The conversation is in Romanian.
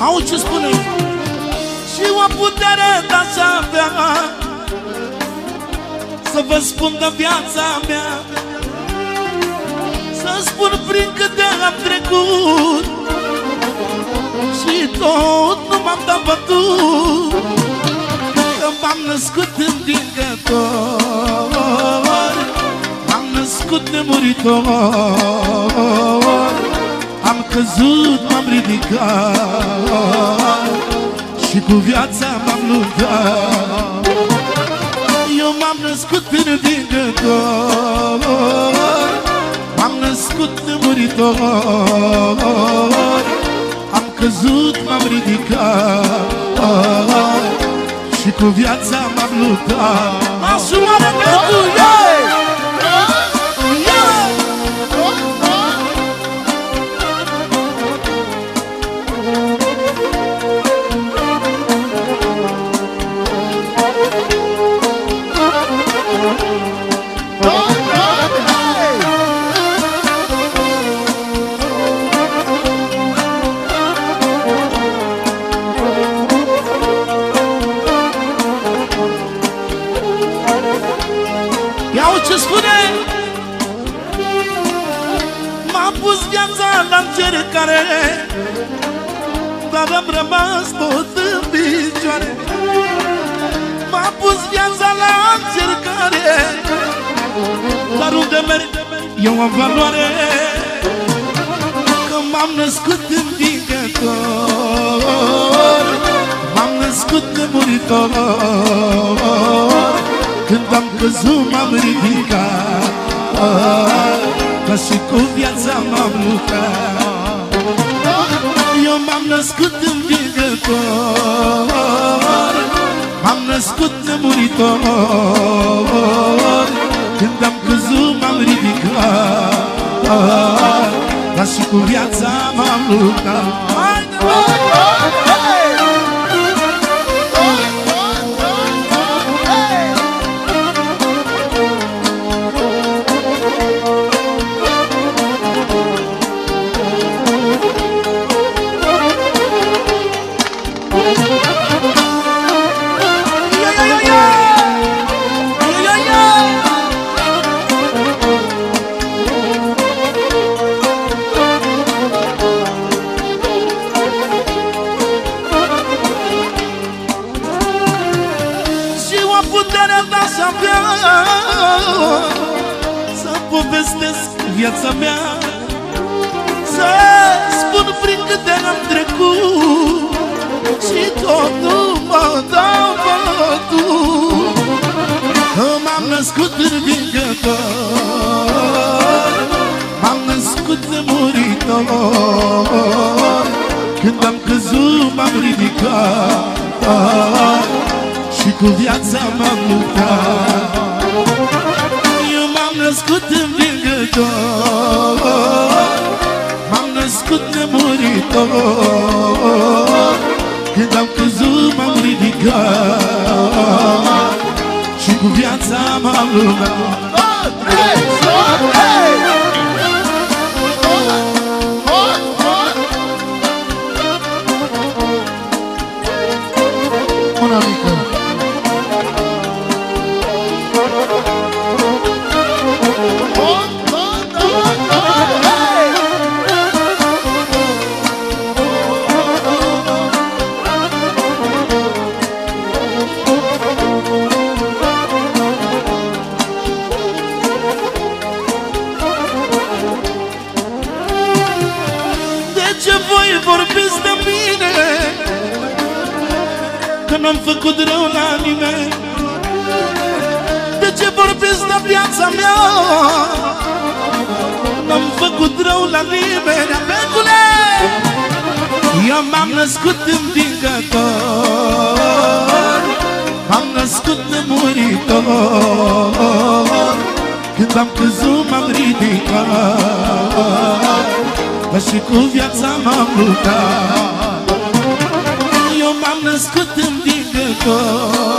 Auzi ce spune? Și o putere de-aș avea să vă spun de viața mea, să spun prin câte am trecut și tot nu m-am dat bătut, că m-am născut învingător, m-am născut nemuritor, am căzut, m-am ridicat și cu viața m-am luptat. Eu m-am născut învingător, m-am născut nemuritor, am căzut, m-am ridicat și cu viața m-am luptat. Asumare pentru ei! Ce spune? M-a pus viața la încercare, dar am rămas tot în picioare. M-a pus viața la încercare, dar unde merg eu am valoare, că m-am născut învingător, m-am născut nemuritor, când am căzut m-am ridicat, ca și cu viața m-am luptat. Eu m-am născut învingător, m-am născut nemuritor, când am căzut m-am ridicat, ca și cu viața m-am luptat. Să povestesc viața mea, să spun prin câte am trecut și tot nu mă dau bătut, că m-am născut învingător, m-am născut nemuritor, când am căzut m-am ridicat și cu viața m-am luptat. Eu m-am născut învingător, m-am născut nemuritor, când am căzut m-am ridicat și cu viața m-am luptat. Una mică. Vorbiți de mine, că n-am făcut rău la nimeni. De ce vorbiți de viața mea? N-am făcut rău la nimeni, abegule! Eu m-am născut învingător, m-am născut nemuritor, când am căzut m-am ridicat, ca și cu viața m-am luptat. Eu m-am născut învingător,